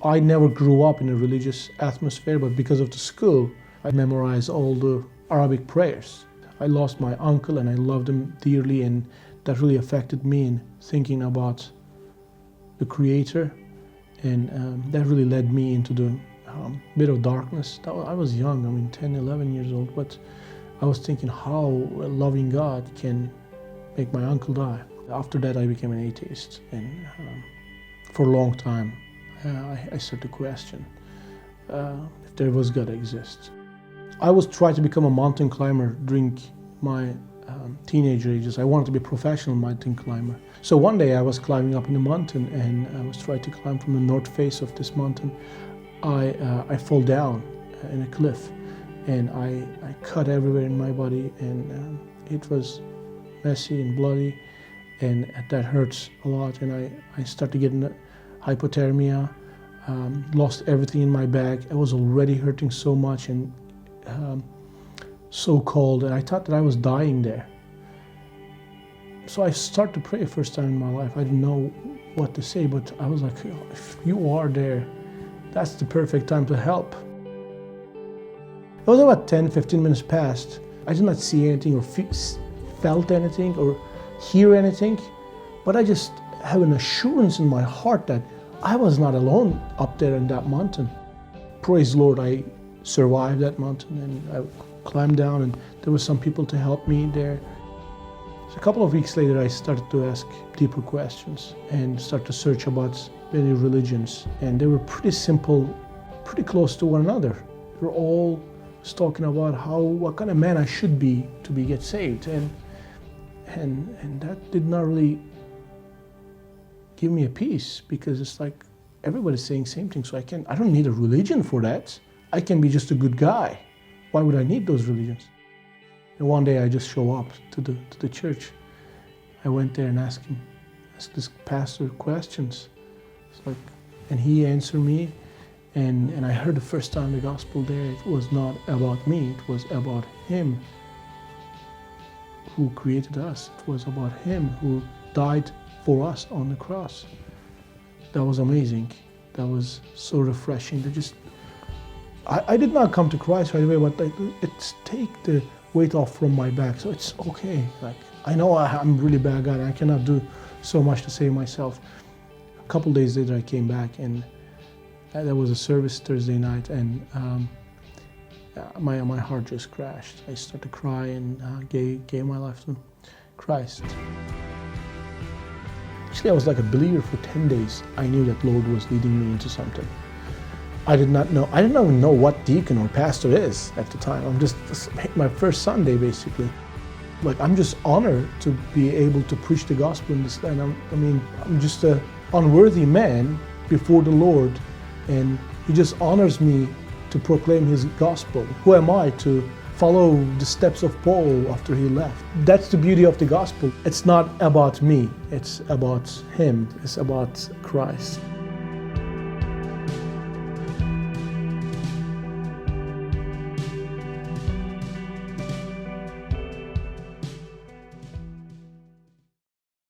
I never grew up in a religious atmosphere, but because of the school, I memorized all the Arabic prayers. I lost my uncle and I loved him dearly, and that really affected me in thinking about the Creator, and that really led me into the bit of darkness. I was young, 10, 11 years old, but I was thinking how a loving God can make my uncle die. After that, I became an atheist, and for a long time, I started to question if there was God exist. I was trying to become a mountain climber during my teenager ages. I wanted to be a professional mountain climber. So one day I was climbing up in the mountain, and I was trying to climb from the north face of this mountain. I fall down in a cliff, and I cut everywhere in my body, and it was messy and bloody, and that hurts a lot. And I started getting hypothermia, lost everything in my bag. I was already hurting so much and so cold, and I thought that I was dying there. So I started to pray first time in my life. I didn't know what to say, but I was like, if you are there, that's the perfect time to help. It was about 10, 15 minutes past. I did not see anything or felt anything or hear anything, but I just have an assurance in my heart that I was not alone up there in that mountain. Praise the Lord, I survived that mountain, and I climbed down, and there were some people to help me there. So a couple of weeks later, I started to ask deeper questions and start to search about many religions, and they were pretty simple, pretty close to one another. They were all talking about what kind of man I should be to get saved, and that did not really give me a peace, because it's like everybody's saying the same thing. So I don't need a religion for that. I can be just a good guy. Why would I need those religions? And one day I just show up to the church. I went there and asked this pastor questions. It's like, and he answered me, and I heard the first time the gospel there. It was not about me. It was about Him who created us. It was about Him who died for us on the cross. That was amazing. That was so refreshing. I did not come to Christ right away, but it's take the weight off from my back. So it's okay. Like, I know I'm really bad guy, and I cannot do so much to save myself. A couple days later, I came back, and there was a service Thursday night, and my heart just crashed. I started to cry and gave my life to Christ. Actually, I was like a believer for 10 days. I knew that Lord was leading me into something. I didn't even know what deacon or pastor is at the time. This is my first Sunday, basically. Like, I'm just honored to be able to preach the gospel in this land. I'm just an unworthy man before the Lord, and He just honors me to proclaim His gospel. Who am I to follow the steps of Paul after he left? That's the beauty of the gospel. It's not about me, it's about Him, it's about Christ.